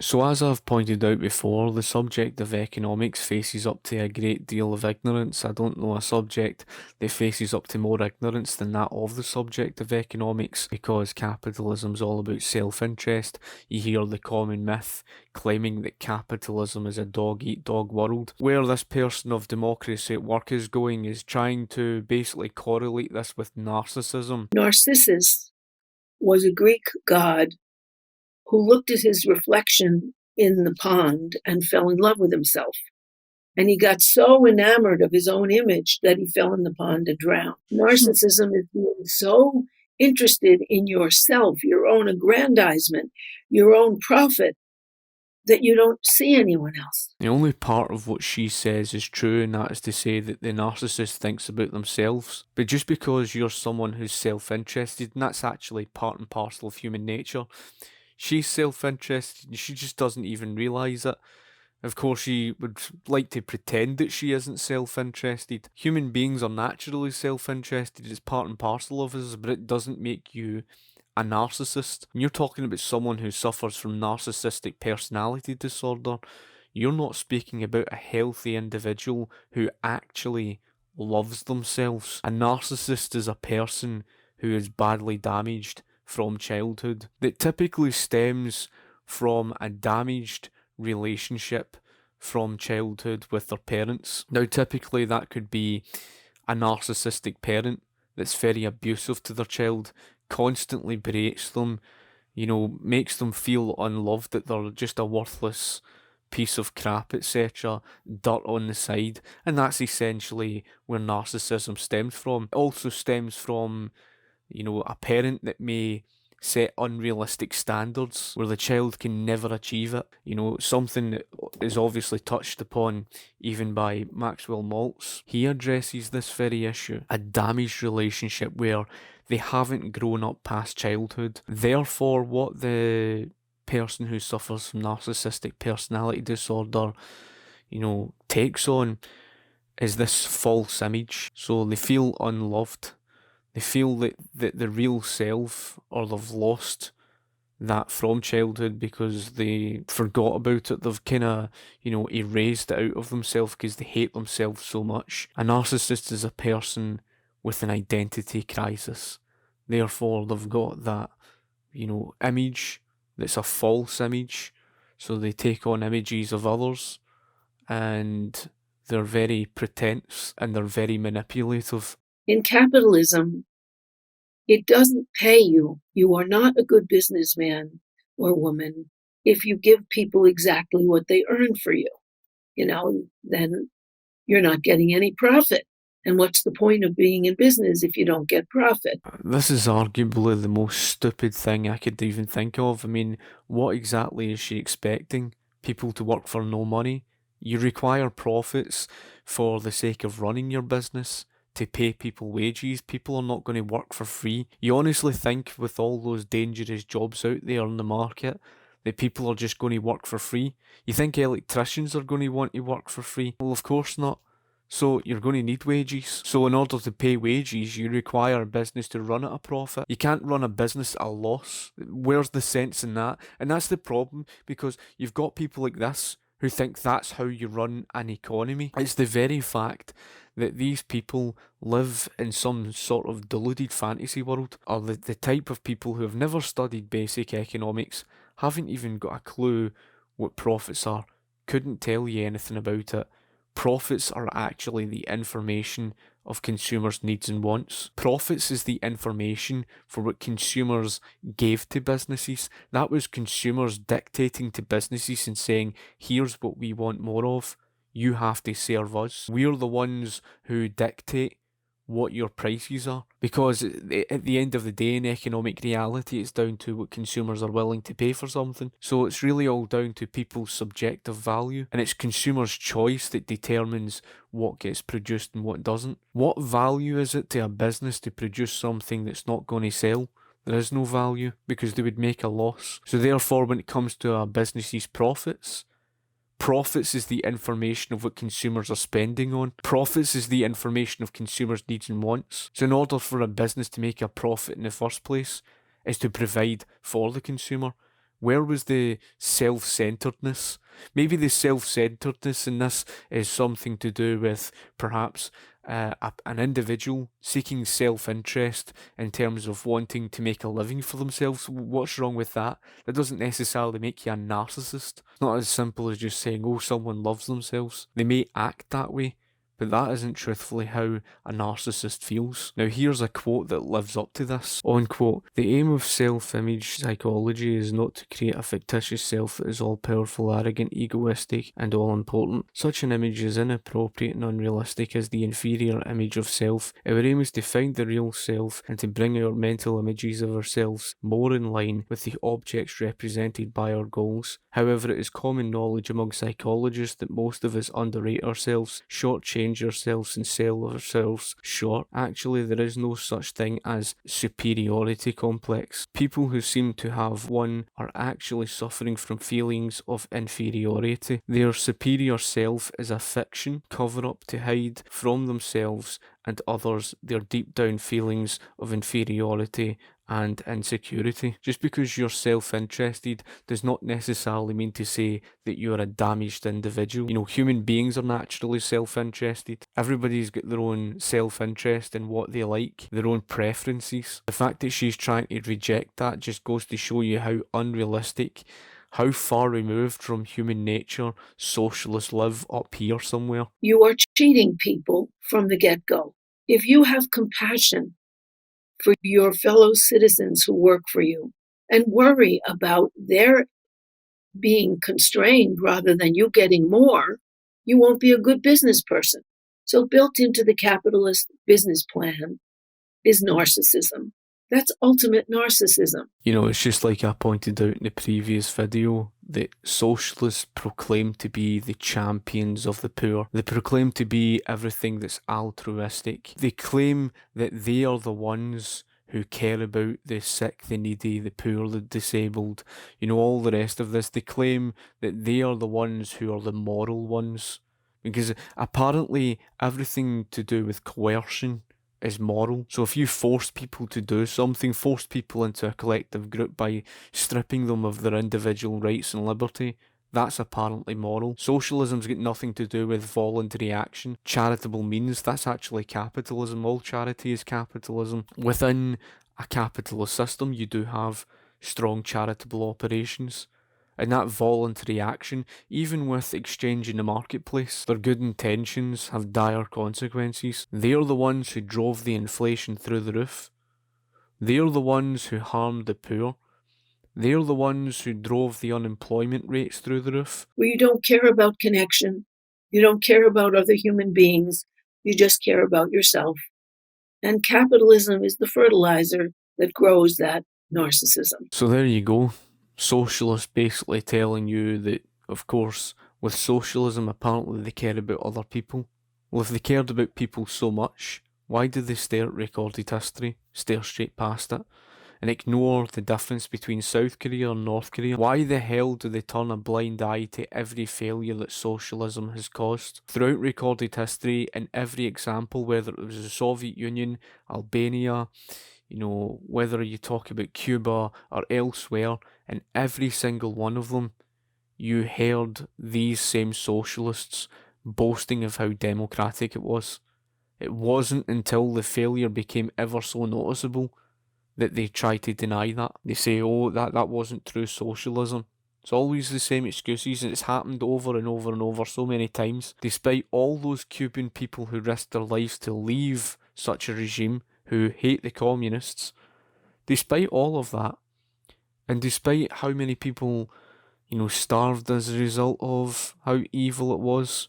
So, as I've pointed out before, the subject of economics faces up to a great deal of ignorance. I don't know a subject that faces up to more ignorance than that of the subject of economics, because capitalism is all about self-interest. You hear the common myth claiming that capitalism is a dog-eat-dog world. Where this person of democracy at work is going is trying to basically correlate this with narcissism. Narcissus was a Greek god who looked at his reflection in the pond and fell in love with himself. And he got so enamored of his own image that he fell in the pond and drowned. Narcissism is being so interested in yourself, your own aggrandizement, your own profit, that you don't see anyone else. The only part of what she says is true, and that is to say that the narcissist thinks about themselves. But just because you're someone who's self interested, and that's actually part and parcel of human nature, she's self interested and she just doesn't even realise it. Of course, she would like to pretend that she isn't self interested. Human beings are naturally self interested, it's part and parcel of us, but it doesn't make you a narcissist. When you're talking about someone who suffers from narcissistic personality disorder, you're not speaking about a healthy individual who actually loves themselves. A narcissist is a person who is badly damaged from childhood, that typically stems from a damaged relationship from childhood with their parents. Now, typically, that could be a narcissistic parent that's very abusive to their child, constantly berates them, makes them feel unloved, that they're just a worthless piece of crap, etc., dirt on the side, and that's essentially where narcissism stems from. It also stems from, a parent that may set unrealistic standards where the child can never achieve it. Something that is obviously touched upon even by Maxwell Maltz. He addresses this very issue, a damaged relationship where they haven't grown up past childhood. Therefore, what the person who suffers from narcissistic personality disorder, takes on is this false image. So they feel unloved. They feel that the real self, or they've lost that from childhood because they forgot about it. They've kind of, erased it out of themselves because they hate themselves so much. A narcissist is a person with an identity crisis. Therefore, they've got that, image that's a false image. So they take on images of others and they're very pretense and they're very manipulative. In capitalism, it doesn't pay you. You are not a good businessman or woman if you give people exactly what they earn for you. Then you're not getting any profit. And what's the point of being in business if you don't get profit? This is arguably the most stupid thing I could even think of. I mean, what exactly is she expecting? People to work for no money? You require profits for the sake of running your business, to pay people wages. People are not going to work for free. You honestly think, with all those dangerous jobs out there in the market, that people are just going to work for free? You think electricians are going to want to work for free? Well, of course not. So you're going to need wages. So in order to pay wages, you require a business to run at a profit. You can't run a business at a loss. Where's the sense in that? And that's the problem, because you've got people like this who think that's how you run an economy. It's the very fact that these people live in some sort of deluded fantasy world, or the type of people who have never studied basic economics, haven't even got a clue what profits are, couldn't tell you anything about it. Profits are actually the information of consumers' needs and wants. Profits is the information for what consumers gave to businesses. That was consumers dictating to businesses and saying, here's what we want more of. You have to serve us. We're the ones who dictate what your prices are, because at the end of the day, in economic reality, it's down to what consumers are willing to pay for something. So it's really all down to people's subjective value, and it's consumers' choice that determines what gets produced and what doesn't. What value is it to a business to produce something that's not going to sell? There is no value, because they would make a loss. So therefore, when it comes to a business's profits is the information of what consumers are spending on. Profits is the information of consumers' needs and wants. So in order for a business to make a profit in the first place, is to provide for the consumer. Where was the self-centeredness? Maybe the self-centeredness in this is something to do with perhaps an individual seeking self-interest in terms of wanting to make a living for themselves. What's wrong with that? That doesn't necessarily make you a narcissist. It's not as simple as just saying, oh, someone loves themselves. They may act that way, but that isn't truthfully how a narcissist feels. Now here's a quote that lives up to this. On quote, "The aim of self-image psychology is not to create a fictitious self that is all-powerful, arrogant, egoistic, and all-important. Such an image is inappropriate and unrealistic as the inferior image of self. Our aim is to find the real self and to bring our mental images of ourselves more in line with the objects represented by our goals. However, it is common knowledge among psychologists that most of us underrate ourselves, shortchange ourselves and sell ourselves short. Actually, there is no such thing as superiority complex. People who seem to have one are actually suffering from feelings of inferiority. Their superior self is a fiction, cover-up to hide from themselves and others their deep down feelings of inferiority and insecurity. Just because you're self-interested does not necessarily mean to say that you're a damaged individual. You know, human beings are naturally self-interested. Everybody's got their own self-interest in what they like, their own preferences. The fact that she's trying to reject that just goes to show you how unrealistic, how far removed from human nature socialists live up here somewhere. You are cheating people from the get-go. If you have compassion for your fellow citizens who work for you and worry about their being constrained rather than you getting more, you won't be a good business person. So built into the capitalist business plan is narcissism. That's ultimate narcissism. You know, it's just like I pointed out in the previous video that socialists proclaim to be the champions of the poor. They proclaim to be everything that's altruistic. They claim that they are the ones who care about the sick, the needy, the poor, the disabled, you know, all the rest of this. They claim that they are the ones who are the moral ones. Because apparently everything to do with coercion is moral. So if you force people to do something, force people into a collective group by stripping them of their individual rights and liberty, that's apparently moral. Socialism's got nothing to do with voluntary action, charitable means. That's actually capitalism. All charity is capitalism. Within a capitalist system, you do have strong charitable operations. And that voluntary action, even with exchange in the marketplace, their good intentions have dire consequences. They're the ones who drove the inflation through the roof. They're the ones who harmed the poor. They're the ones who drove the unemployment rates through the roof. Where you don't care about connection, you don't care about other human beings, you just care about yourself. And capitalism is the fertilizer that grows that narcissism. So there you go. Socialists basically telling you that, of course, with socialism, apparently they care about other people. Well, if they cared about people so much, why did they stare at recorded history, stare straight past it, and ignore the difference between South Korea and North Korea? Why the hell do they turn a blind eye to every failure that socialism has caused? Throughout recorded history, in every example, whether it was the Soviet Union, Albania, you know, whether you talk about Cuba or elsewhere, in every single one of them, you heard these same socialists boasting of how democratic it was. It wasn't until the failure became ever so noticeable that they try to deny that. They say, oh, that wasn't true socialism. It's always the same excuses, and it's happened over and over and over so many times. Despite all those Cuban people who risked their lives to leave such a regime, who hate the communists, despite all of that, and despite how many people, you know, starved as a result of how evil it was,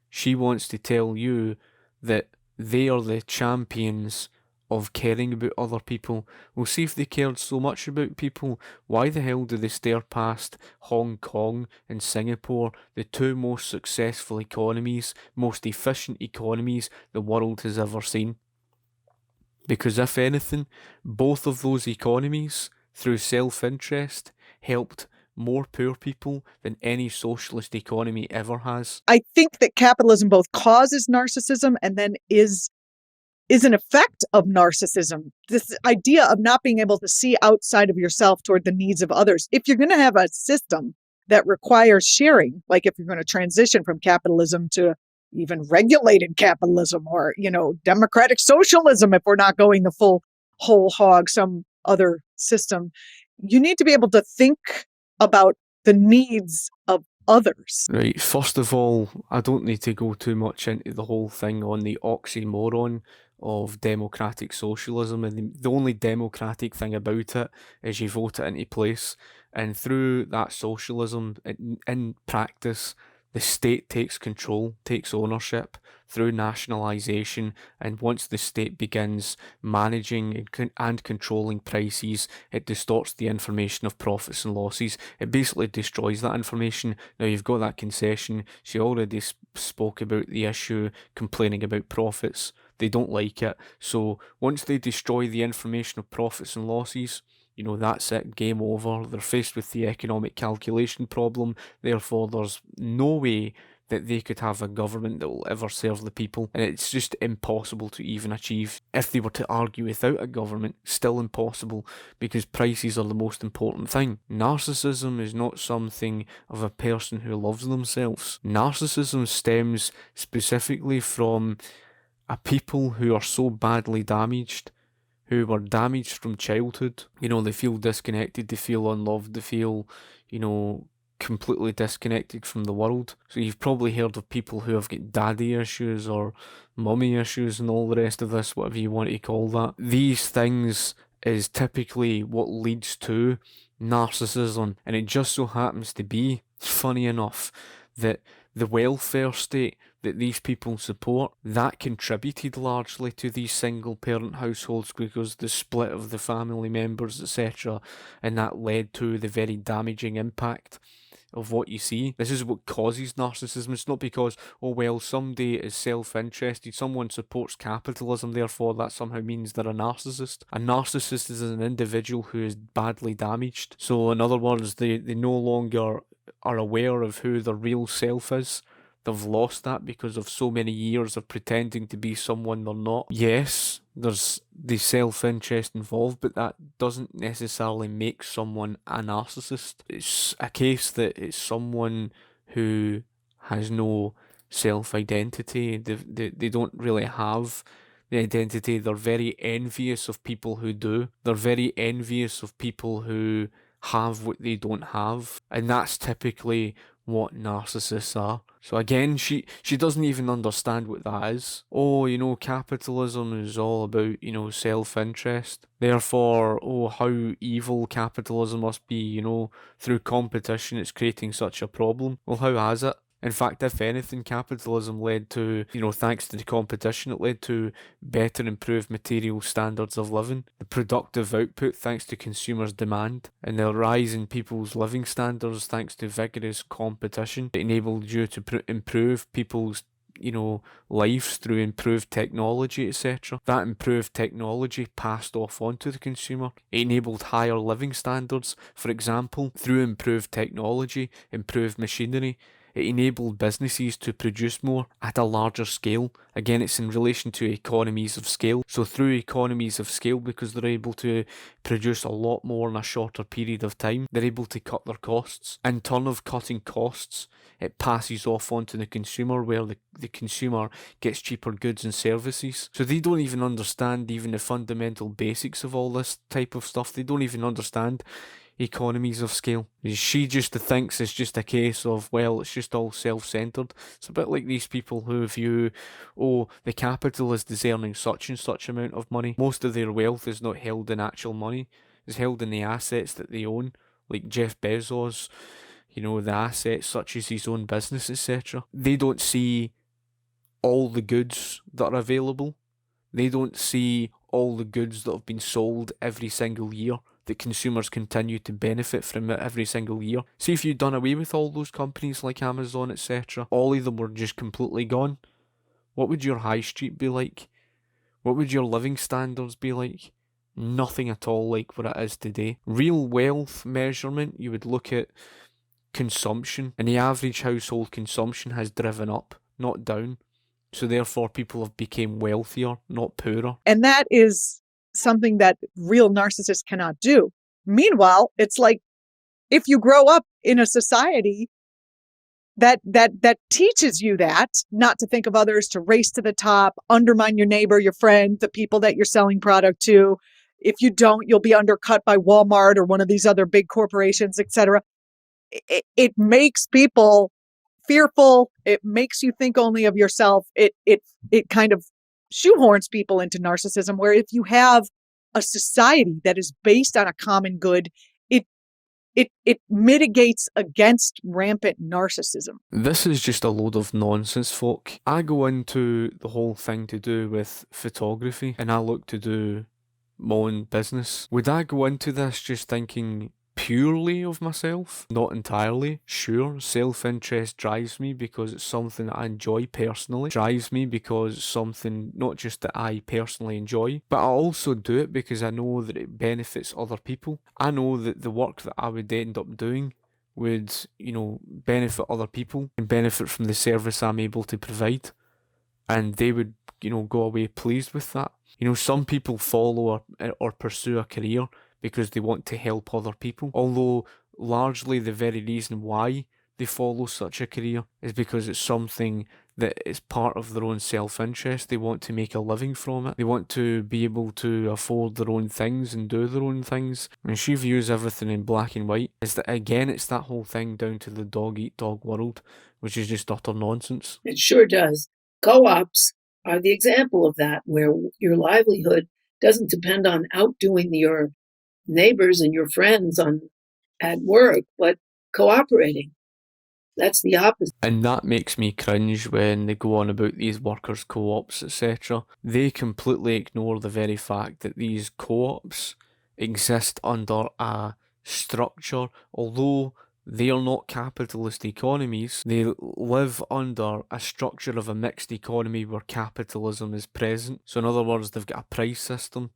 she wants to tell you that they are the champions of caring about other people. Well, see, if they cared so much about people, why the hell do they stare past Hong Kong and Singapore, the two most successful economies, most efficient economies the world has ever seen? Because if anything, both of those economies, through self-interest, helped more poor people than any socialist economy ever has. I think that capitalism both causes narcissism and then is is an effect of narcissism. This idea of not being able to see outside of yourself toward the needs of others. If you're going to have a system that requires sharing, like if you're going to transition from capitalism to even regulated capitalism or, democratic socialism, if we're not going the full whole hog, some other system, you need to be able to think about the needs of others. Right, first of all, I don't need to go too much into the whole thing on the oxymoron of democratic socialism, and the only democratic thing about it is you vote it into place, and through that socialism, in practice, the state takes control, takes ownership through nationalisation, and once the state begins managing and controlling prices, it distorts the information of profits and losses. It basically destroys that information. Now you've got that concession. She already spoke about the issue, complaining about profits. They don't like it. So once they destroy the information of profits and losses, that's it, game over. They're faced with the economic calculation problem. Therefore, there's no way that they could have a government that will ever serve the people. And it's just impossible to even achieve. If they were to argue without a government, still impossible, because prices are the most important thing. Narcissism is not something of a person who loves themselves. Narcissism stems specifically from a people who are so badly damaged, who were damaged from childhood. They feel disconnected, they feel unloved, they feel, completely disconnected from the world. So you've probably heard of people who have got daddy issues or mummy issues and all the rest of this, whatever you want to call that. These things is typically what leads to narcissism, and it just so happens to be, funny enough, that the welfare state that these people support, that contributed largely to these single parent households, because the split of the family members, etc., and that led to the very damaging impact of what you see. This is what causes narcissism. It's not because, somebody is self-interested, someone supports capitalism, therefore that somehow means they're a narcissist. A narcissist is an individual who is badly damaged. So in other words, they no longer are aware of who their real self is. They've lost that because of so many years of pretending to be someone they're not. Yes, there's the self-interest involved, but that doesn't necessarily make someone a narcissist. It's a case that it's someone who has no self-identity. They don't really have the identity. They're very envious of people who do. They're very envious of people who have what they don't have. And that's typically what narcissists are. So again, she doesn't even understand what that is. Capitalism is all about, self-interest. Therefore, how evil capitalism must be, through competition it's creating such a problem. Well, how has it? In fact, if anything, capitalism led to, thanks to the competition, it led to better improved material standards of living, the productive output thanks to consumers' demand, and the rise in people's living standards thanks to vigorous competition. It enabled you to improve people's lives through improved technology, etc. That improved technology passed off onto the consumer. It enabled higher living standards, for example, through improved technology, improved machinery. It enabled businesses to produce more at a larger scale. Again, it's in relation to economies of scale. So through economies of scale, because they're able to produce a lot more in a shorter period of time, they're able to cut their costs. In turn of cutting costs, it passes off onto the consumer, where the consumer gets cheaper goods and services. So they don't even understand even the fundamental basics of all this type of stuff. They don't even understand economies of scale. She just thinks it's just a case of, it's just all self-centered. It's a bit like these people who view, the capitalist is earning such and such amount of money. Most of their wealth is not held in actual money. It's held in the assets that they own, like Jeff Bezos, the assets such as his own business, etc. They don't see all the goods that are available. They don't see all the goods that have been sold every single year, that consumers continue to benefit from it every single year. See, if you'd done away with all those companies like Amazon, etc., all of them were just completely gone, what would your high street be like? What would your living standards be like? Nothing at all like what it is today. Real wealth measurement, you would look at consumption, and the average household consumption has driven up, not down. So therefore people have become wealthier, not poorer. And that is something that real narcissists cannot do. Meanwhile, it's like if you grow up in a society that teaches you that, not to think of others, to race to the top, undermine your neighbor, your friend, the people that you're selling product to. If you don't, you'll be undercut by Walmart or one of these other big corporations, etc. It makes people fearful. It makes you think only of yourself. It kind of shoehorns people into narcissism, where if you have a society that is based on a common good, it mitigates against rampant narcissism. This is just a load of nonsense, folk. I go into the whole thing to do with photography, and I look to do my own business. Would I go into this just thinking purely of myself? Not entirely. Sure, self-interest drives me because it's something that I enjoy personally. Drives me because it's something not just that I personally enjoy, but I also do it because I know that it benefits other people. I know that the work that I would end up doing would, benefit other people and benefit from the service I'm able to provide. And they would, go away pleased with that. Some people follow or pursue a career because they want to help other people. Although largely the very reason why they follow such a career is because it's something that is part of their own self-interest. They want to make a living from it. They want to be able to afford their own things and do their own things. And she views everything in black and white. It's that whole thing down to the dog-eat-dog world, which is just utter nonsense. It sure does. Co-ops are the example of that, where your livelihood doesn't depend on outdoing your neighbors and your friends at work, but cooperating. That's the opposite. And that makes me cringe when they go on about these workers' co-ops, etc. They completely ignore the very fact that these co-ops exist under a structure, although they are not capitalist economies. They live under a structure of a mixed economy where capitalism is present. So in other words, they've got a price system.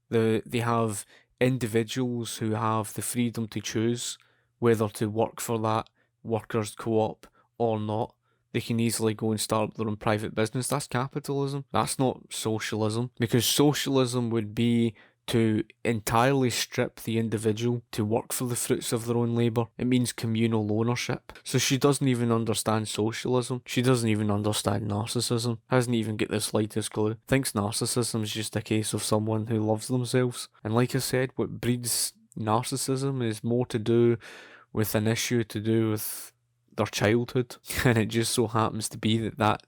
They have individuals who have the freedom to choose whether to work for that workers' co-op or not. They can easily go and start their own private business. That's capitalism. That's not socialism. Because socialism would be to entirely strip the individual to work for the fruits of their own labour. It means communal ownership. So she doesn't even understand socialism. She doesn't even understand narcissism. Hasn't even got the slightest clue. Thinks narcissism is just a case of someone who loves themselves. And like I said, what breeds narcissism is more to do with an issue to do with their childhood. And it just so happens to be that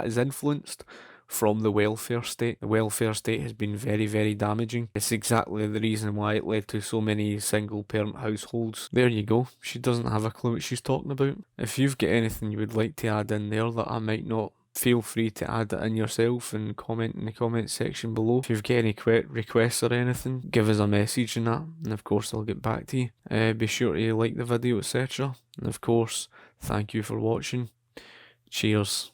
is influenced from the welfare state. The welfare state has been very, very damaging. It's exactly the reason why it led to so many single parent households. There you go. She doesn't have a clue what she's talking about. If you've got anything you would like to add in there that I might not, feel free to add it in yourself and comment in the comment section below. If you've got any requests or anything, give us a message and that, and of course I'll get back to you. Be sure to like the video, etc. And of course, thank you for watching. Cheers.